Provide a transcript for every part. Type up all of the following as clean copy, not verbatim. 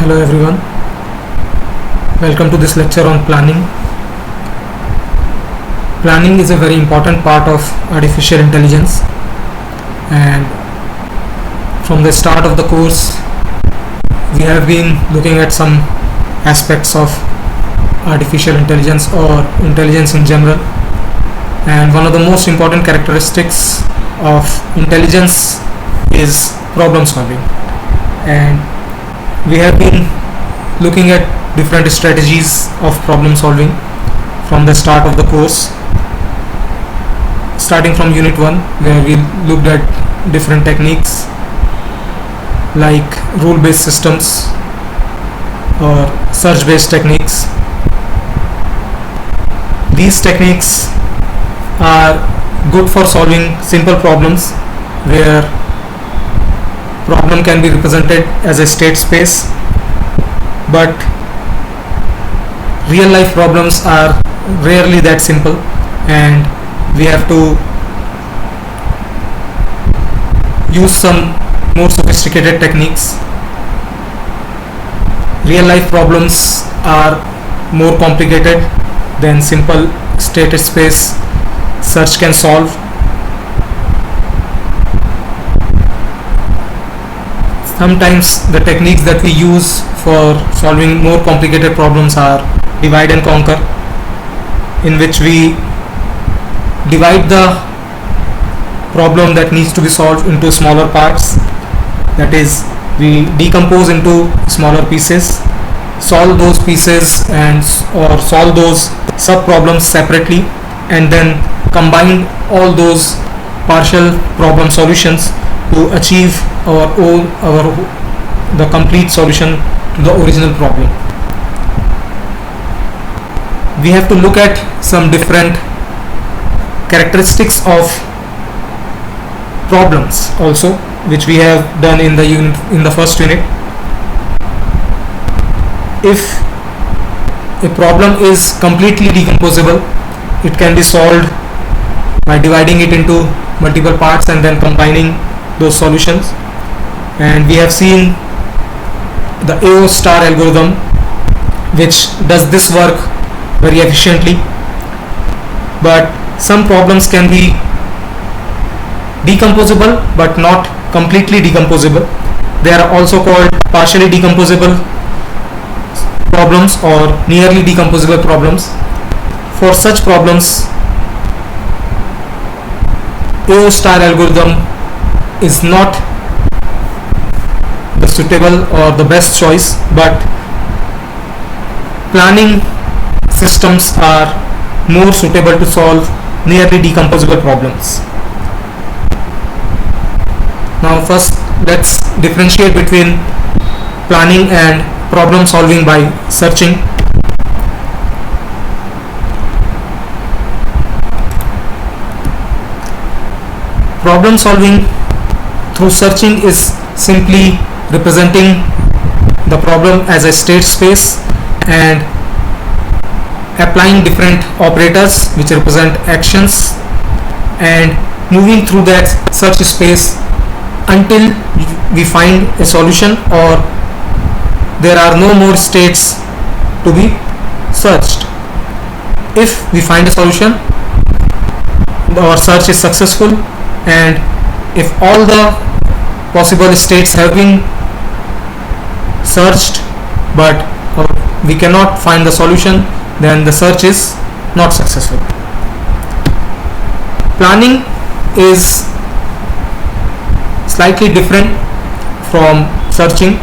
Hello everyone, welcome to this lecture on planning. Planning is a very important part of artificial intelligence, and from the start of the course we have been looking at some aspects of artificial intelligence or intelligence in general. And one of the most important characteristics of intelligence is problem solving, and we have been looking at different strategies of problem solving from the start of the course, starting from unit 1 where we looked at different techniques like rule based systems or search based techniques. These techniques are good for solving simple problems where problem can be represented as a state space, but real life problems are rarely that simple and we have to use some more sophisticated techniques. Real life problems are more complicated than simple state space search can solve. Sometimes the techniques that we use for solving more complicated problems are divide and conquer, in which we divide the problem that needs to be solved into smaller parts. That is, we decompose into smaller pieces, solve those pieces or solve those sub problems separately, and then combine all those partial problem solutions to achieve the complete solution to the original problem. We have to look at some different characteristics of problems also, which we have done in the first unit. If a problem is completely decomposable, it can be solved by dividing it into multiple parts and then combining those solutions. And we have seen the AO star algorithm, which does this work very efficiently. But some problems can be decomposable but not completely decomposable. They are also called partially decomposable problems or nearly decomposable problems. For such problems, AO star algorithm is not the suitable or the best choice, but planning systems are more suitable to solve nearly decomposable problems. Now first let's differentiate between planning and problem solving by searching. Problem solving through searching is simply representing the problem as a state space and applying different operators which represent actions and moving through that search space until we find a solution or there are no more states to be searched. If we find a solution, our search is successful, and if all the possible states have been searched but we cannot find the solution, then the search is not successful. Planning is slightly different from searching,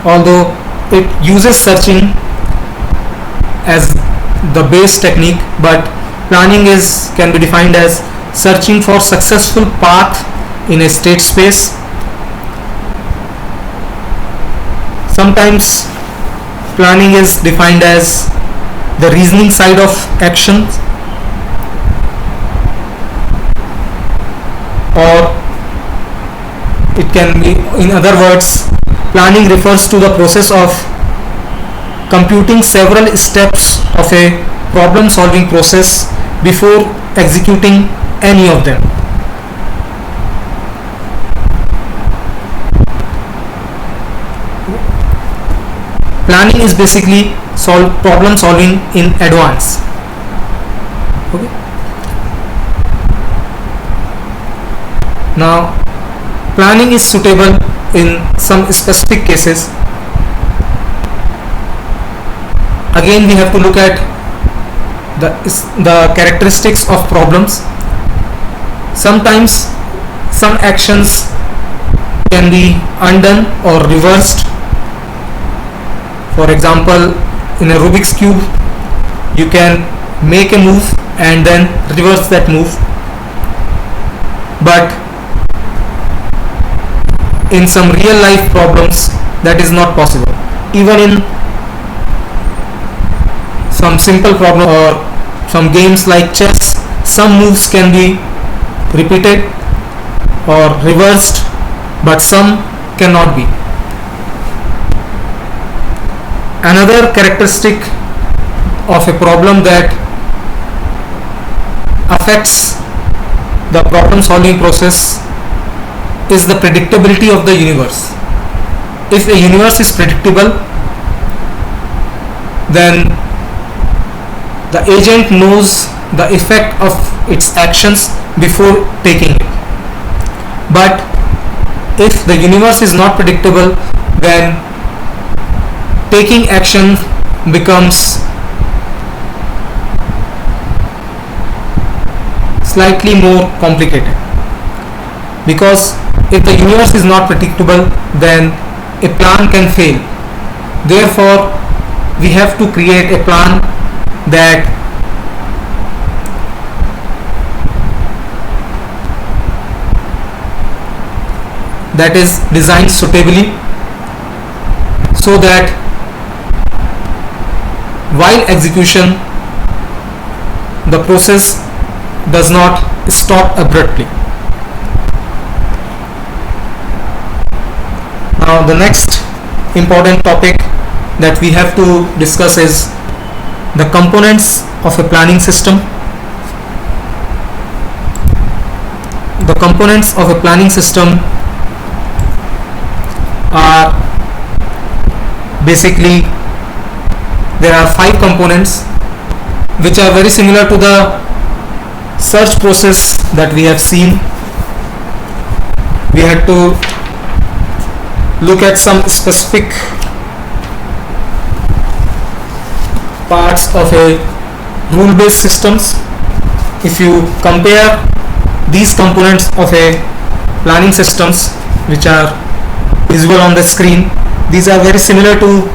although it uses searching as the base technique, but planning can be defined as searching for successful path in a state space. Sometimes planning is defined as the reasoning side of actions, or it can be, in other words, planning refers to the process of computing several steps of a problem solving process before executing any of them. planning is basically problem solving in advance. Okay. Now, planning is suitable in some specific cases. Again, we have to look at the characteristics of problems. Sometimes some actions can be undone or reversed. For example, in a Rubik's cube, you can make a move and then reverse that move. But in some real life problems, that is not possible. Even in some simple problem or some games like chess, some moves can be repeated or reversed, but some cannot be. Another characteristic of a problem that affects the problem solving process is the predictability of the universe. If a universe is predictable, then the agent knows the effect of its actions before taking it. But if the universe is not predictable, then taking action becomes slightly more complicated, because if the universe is not predictable, then a plan can fail. Therefore, we have to create a plan that is designed suitably, so that while execution, the process does not stop abruptly. Now, the next important topic that we have to discuss is the components of a planning system. The components of a planning system are basically, there are 5 components which are very similar to the search process that we have seen. We had to look at some specific parts of a rule-based systems. If you compare these components of a planning systems, which are visible on the screen, these are very similar to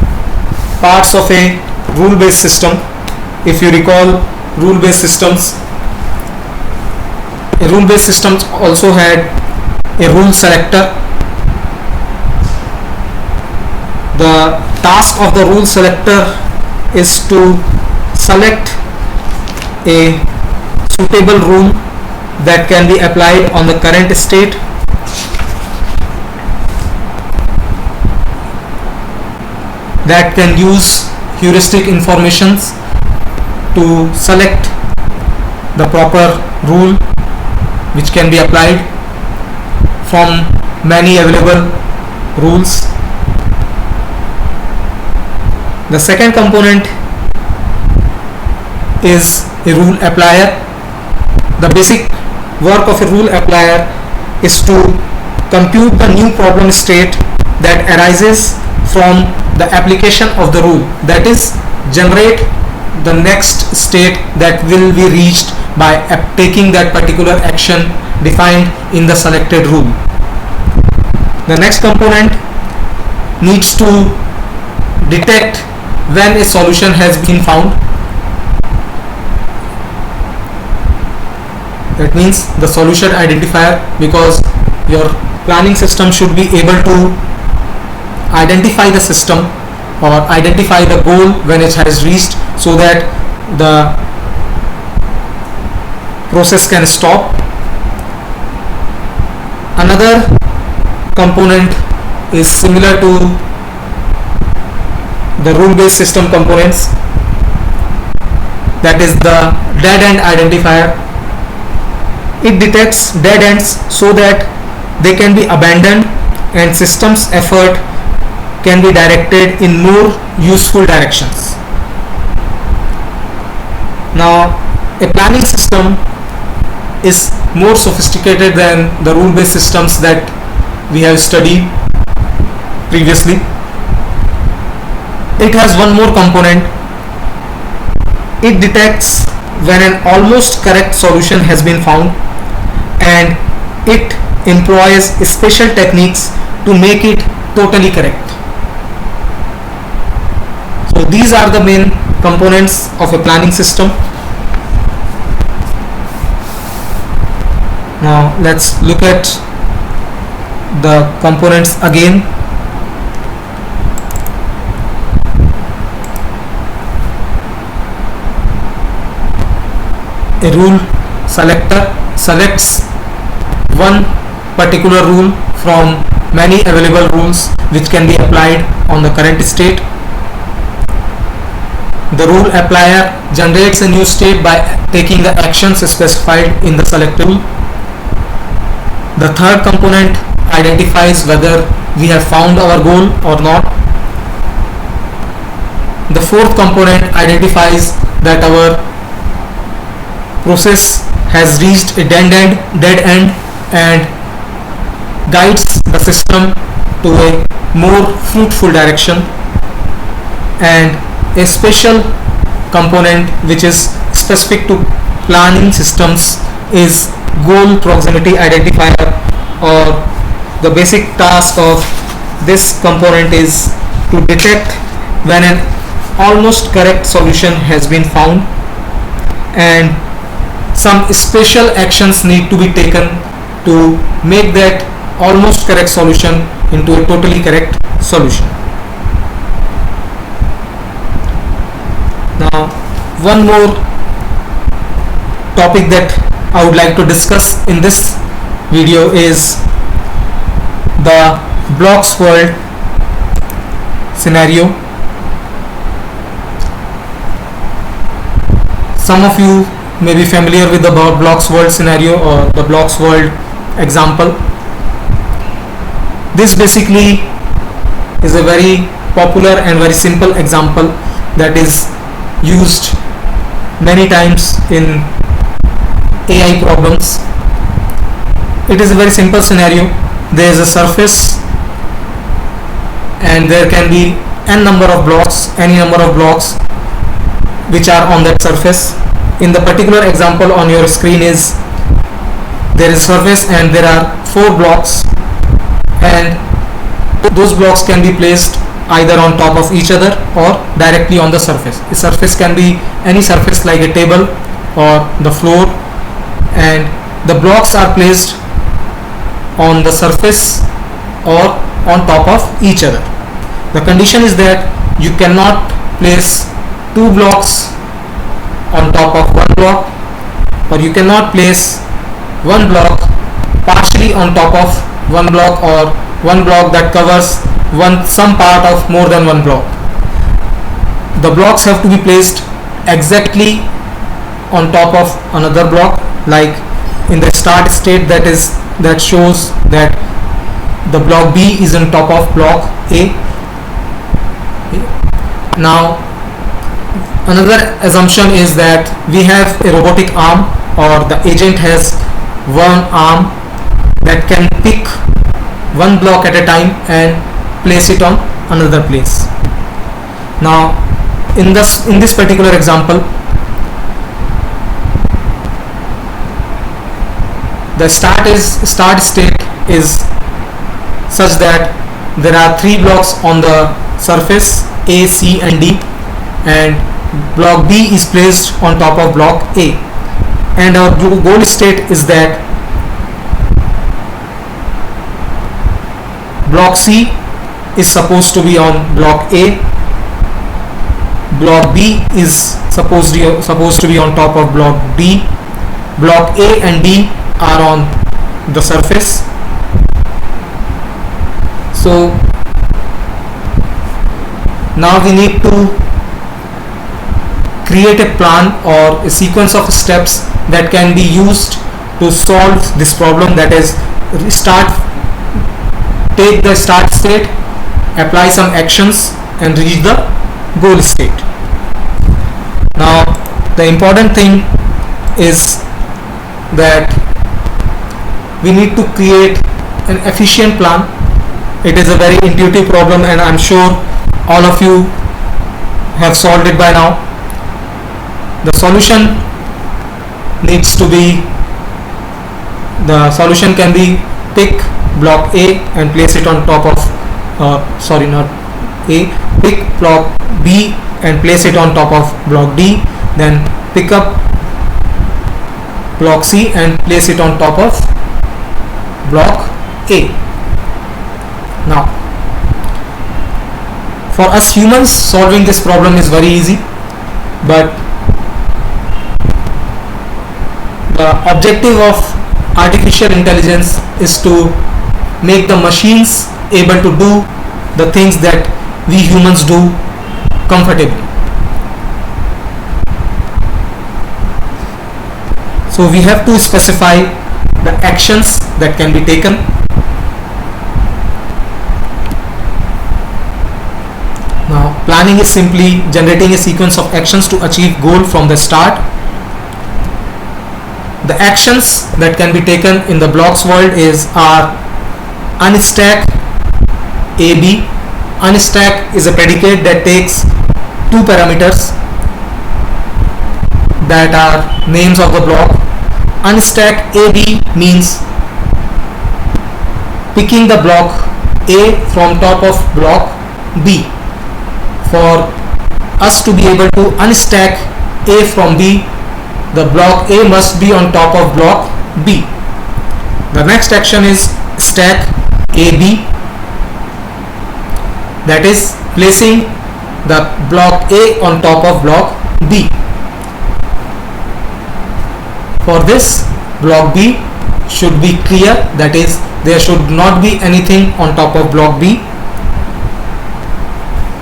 parts of a rule-based system. If you recall rule-based systems, a rule-based system also had a rule selector. The task of the rule selector is to select a suitable rule that can be applied on the current state. That can use heuristic informations to select the proper rule which can be applied from many available rules. The second component is a rule applier. The basic work of a rule applier is to compute the new problem state that arises from the application of the rule, that is, generate the next state that will be reached by taking that particular action defined in the selected rule. The next component needs to detect when a solution has been found. That means the solution identifier, because your planning system should be able to identify the system or identify the goal when it has reached, so that the process can stop. Another component is similar to the rule-based system components, that is the dead end identifier. It detects dead ends so that they can be abandoned and system's effort can be directed in more useful directions. Now, a planning system is more sophisticated than the rule-based systems that we have studied previously. It has one more component. It detects when an almost correct solution has been found, and it employs special techniques to make it totally correct. So these are the main components of a planning system. Now let's look at the components again. A rule selector selects one particular rule from many available rules which can be applied on the current state. The rule applier generates a new state by taking the actions specified in the select rule. The third component identifies whether we have found our goal or not. The fourth component identifies that our process has reached a dead end and guides the system to a more fruitful direction. And a special component which is specific to planning systems is goal proximity identifier, or the basic task of this component is to detect when an almost correct solution has been found, and some special actions need to be taken to make that almost correct solution into a totally correct solution. Now, one more topic that I would like to discuss in this video is the blocks world scenario. Some of you may be familiar with the blocks world scenario or the blocks world example. This basically is a very popular and very simple example that is used many times in AI problems. It is a very simple scenario. There is a surface and there can be n number of blocks, any number of blocks which are on that surface. In the particular example on your screen is there is surface and there are 4 blocks, and those blocks can be placed either on top of each other or directly on the surface. The surface can be any surface like a table or the floor, and the blocks are placed on the surface or on top of each other. The condition is that you cannot place 2 blocks on top of 1 block, or you cannot place 1 block partially on top of 1 block, or 1 block that covers some part of more than 1 block. The blocks have to be placed exactly on top of another block, like in the start state that shows that the block B is on top of block A. Now another assumption is that we have a robotic arm, or the agent has one arm that can pick 1 block at a time and place it on another place. Now in this particular example, the start state is such that there are 3 blocks on the surface A, C and D, and block B is placed on top of block A, and our goal state is that block C is supposed to be on block A, block B is supposed to be on top of block D, block A and D are on the surface. So now we need to create a plan or a sequence of steps that can be used to solve this problem, that is take the start state apply some actions and reach the goal state. Now the important thing is that we need to create an efficient plan. It is a very intuitive problem and I'm sure all of you have solved it by now. The solution can be pick block A and place it on top of pick block B and place it on top of block D, then pick up block C and place it on top of block A. Now for us humans, solving this problem is very easy, but the objective of artificial intelligence is to make the machines able to do the things that we humans do comfortably. So we have to specify the actions that can be taken. Now planning is simply generating a sequence of actions to achieve goal from the start. The actions that can be taken in the blocks world are unstack AB. Unstack is a predicate that takes two parameters that are names of the block. Unstack AB means picking the block A from top of block B. For us to be able to unstack A from B, the block A must be on top of block B. The next action is stack AB, that is placing the block A on top of block B. For this, block B should be clear, that is there should not be anything on top of block B,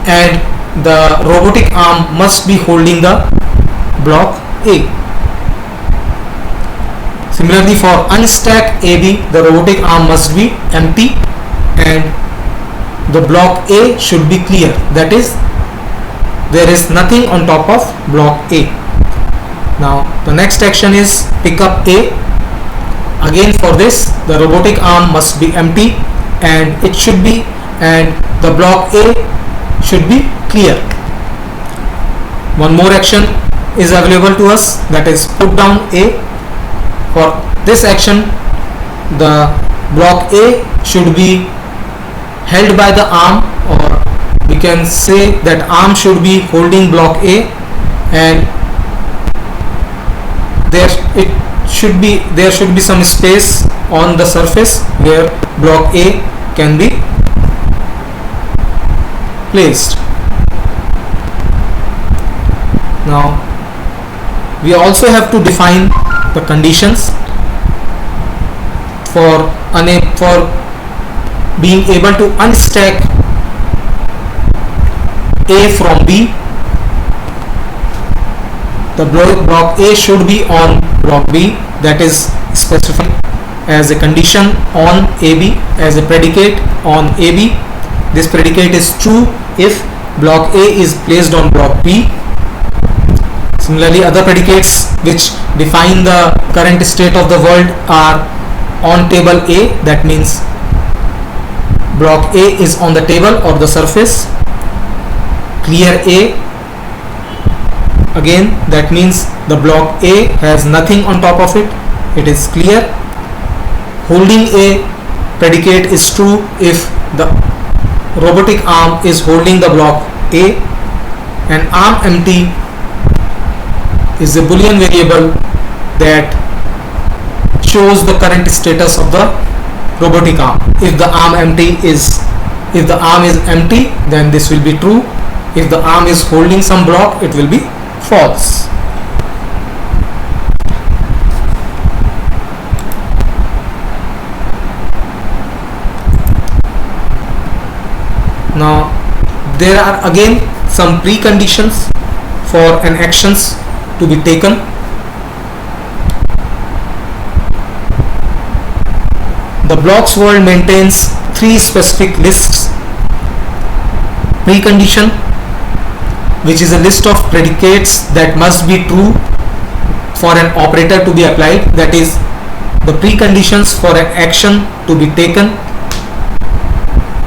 and the robotic arm must be holding the block A. Similarly, for unstack AB, the robotic arm must be empty and the block A should be clear, that is there is nothing on top of block A. Now the next action is pick up A. Again for this, the robotic arm must be empty and the block A should be clear. One more action is available to us, that is put down A. For this action, the block A should be held by the arm, or we can say that arm should be holding block A, and there should be some space on the surface where block A can be placed. Now we also have to define the conditions for being able to unstack A from B. The block A should be on block B, that is specified as a condition on AB, as a predicate on AB. This predicate is true if block A is placed on block B. Similarly, other predicates which define the current state of the world are on table A, that means block A is on the table or the surface. Clear A, again that means the block A has nothing on top of it, it is clear. Holding A predicate is true if the robotic arm is holding the block A, and arm empty is a boolean variable that shows the current status of the robotic arm. If the arm is empty, then this will be true. If the arm is holding some block, it will be false. Now there are again some preconditions for an actions to be taken. The blocks world maintains three specific lists. precondition, which is a list of predicates that must be true for an operator to be applied, that is the preconditions for an action to be taken.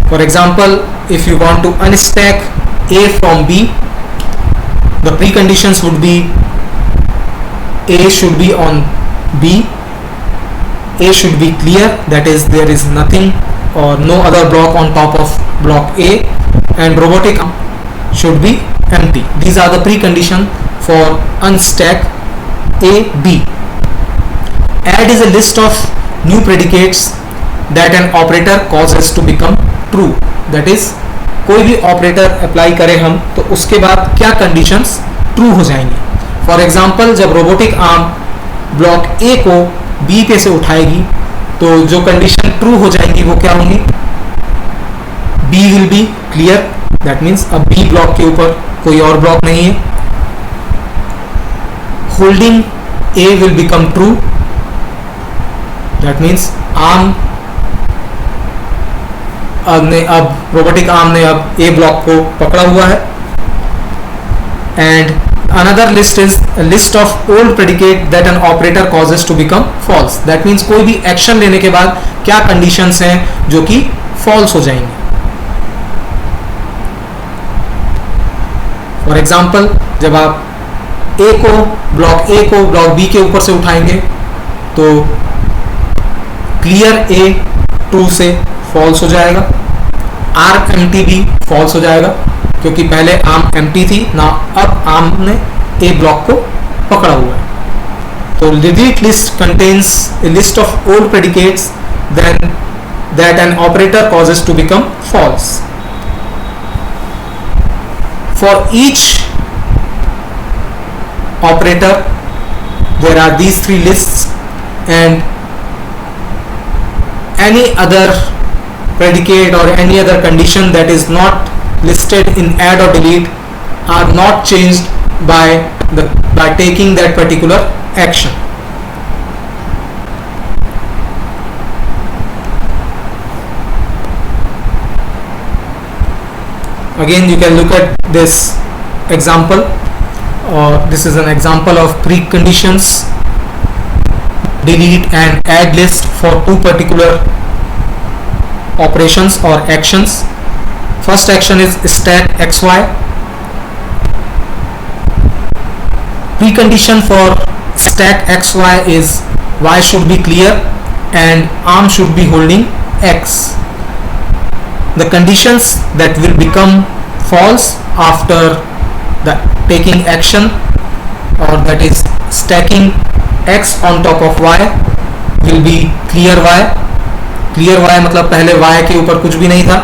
For example, if you want to unstack A from B, the preconditions would be A should be on B, A should be clear, that is there is nothing or no other block on top of block A, and robotic should be empty. These are the preconditions for unstack A, B. Add is a list of new predicates that an operator causes to become true, that is कोई भी operator apply करें हम तो उसके बाद क्या conditions true हो जाएंगी. फॉर एग्जांपल, जब रोबोटिक आर्म ब्लॉक ए को बी पे से उठाएगी तो जो कंडीशन ट्रू हो जाएंगी वो क्या होंगी? B will be clear, that means अब बी ब्लॉक के ऊपर कोई और ब्लॉक नहीं है. Holding A will become true, that means arm अब रोबोटिक आर्म ने अब ए ब्लॉक को पकड़ा हुआ है. And another list is list of old predicate that an operator causes to become false, that means कोई भी एक्शन लेने के बाद क्या कंडीशंस हैं जो कि फॉल्स हो जाएंगे. फॉर एग्जाम्पल, जब आप ब्लॉक ए को ब्लॉक बी के ऊपर से उठाएंगे तो क्लियर ए ट्रू से फॉल्स हो जाएगा, आर्म एम्प्टी भी फॉल्स हो जाएगा क्योंकि पहले आर्म एम्प्टी थी ना, अब आर्म ने ए ब्लॉक को पकड़ा हुआ है. तो delete list contains a list of old predicates then that an operator causes to become false. For each operator there are these three lists, and any other predicate or any other condition that is not listed in add or delete are not changed by taking that particular action. Again, you can look at this example. This is an example of preconditions, delete and add list for two particular operations or actions. First action is stack xy. Precondition for stack xy is y should be clear and arm should be holding x. The conditions that will become false after the taking action, or that is stacking x on top of y, will be clear y. Clear y मतलब पहले y के ऊपर कुछ भी नहीं था,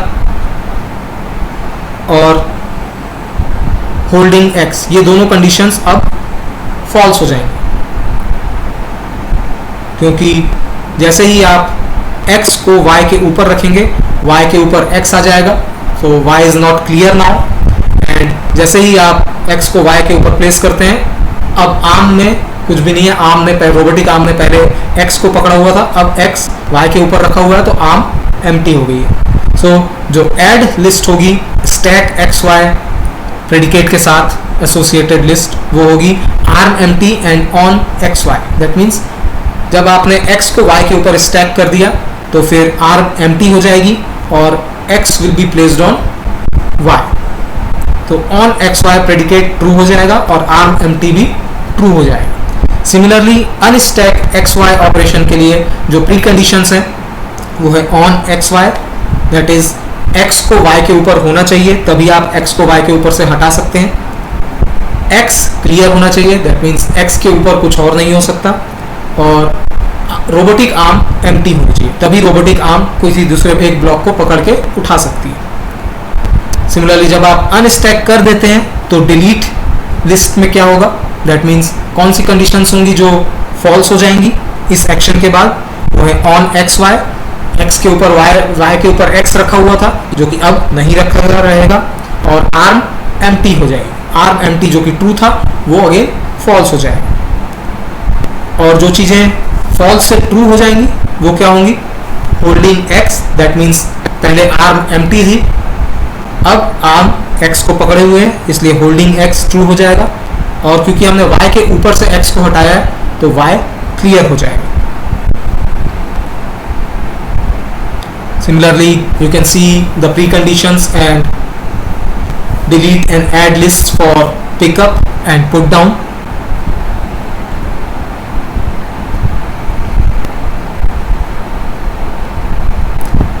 और holding x, ये दोनों कंडीशंस अब फॉल्स हो जाएंगे क्योंकि जैसे ही आप x को y के ऊपर रखेंगे y के ऊपर x आ जाएगा, so y is not clear now. And जैसे ही आप x को y के ऊपर प्लेस करते हैं, अब आर्म में कुछ भी नहीं है, रोबोटिक आर्म ने पहले x को पकड़ा हुआ था, अब x y के ऊपर रखा हुआ है तो आर्म एम्प्टी हो गई है. सो जो ऐड लिस्ट होगी स्टैक xy प्रेडिकेट के साथ एसोसिएटेड लिस्ट, वो होगी arm empty and on xy. That means जब आपने x को y के ऊपर स्टैक कर दिया तो फिर आर्म एम्प्टी हो जाएगी और x will be placed on y. तो ऑन xy प्रेडिकेट ट्रू हो जाएगा और आर्म एम्प्टी भी ट्रू हो जाएगा. सिमिलरली अनस्टैक xy ऑपरेशन के लिए जो प्री कंडीशंस हैं वो है on xy, that is x को y के ऊपर होना चाहिए, तभी आप x को y के ऊपर से हटा सकते हैं. x क्लियर होना चाहिए, दैट मीन्स x के ऊपर कुछ और नहीं हो सकता, और रोबोटिक आर्म एम्प्टी होनी चाहिए, तभी रोबोटिक आर्म किसी दूसरे एक ब्लॉक को पकड़ के उठा सकती है. सिमिलरली जब आप अनस्टैक कर देते हैं तो डिलीट लिस्ट में क्या होगा, दैट मीन्स कौन सी कंडीशंस होंगी जो फॉल्स हो जाएंगी इस एक्शन के बाद, वो है ऑन xy, x के ऊपर y के ऊपर x रखा हुआ था जो कि अब नहीं रखा रहेगा, और आर्म एम्प्टी हो जाएगी. आर्म एम्प्टी जो कि ट्रू था वो अगेन फॉल्स हो जाएगा. और जो चीज़ें फॉल्स से ट्रू हो जाएंगी वो क्या होंगी, होल्डिंग x, दैट मीन्स पहले आर्म एम्प्टी थी, अब आर्म x को पकड़े हुए हैं, इसलिए होल्डिंग x ट्रू हो जाएगा, और क्योंकि हमने y के ऊपर से x को हटाया है तो y क्लियर हो जाएगा. Similarly, you can see the preconditions and delete and add lists for pickup and put down.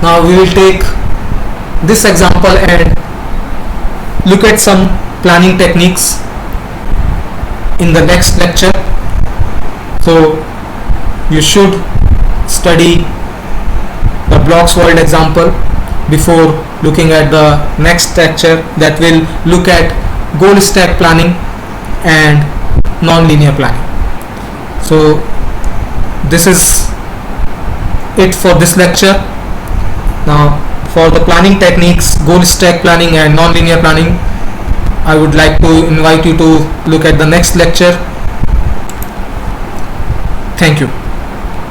Now we will take this example and look at some planning techniques in the next lecture. So you should study the blocks world example before looking at the next lecture that will look at goal stack planning and non-linear planning. So this is it for this lecture. Now for the planning techniques, goal stack planning and non-linear planning, I would like to invite you to look at the next lecture. Thank you.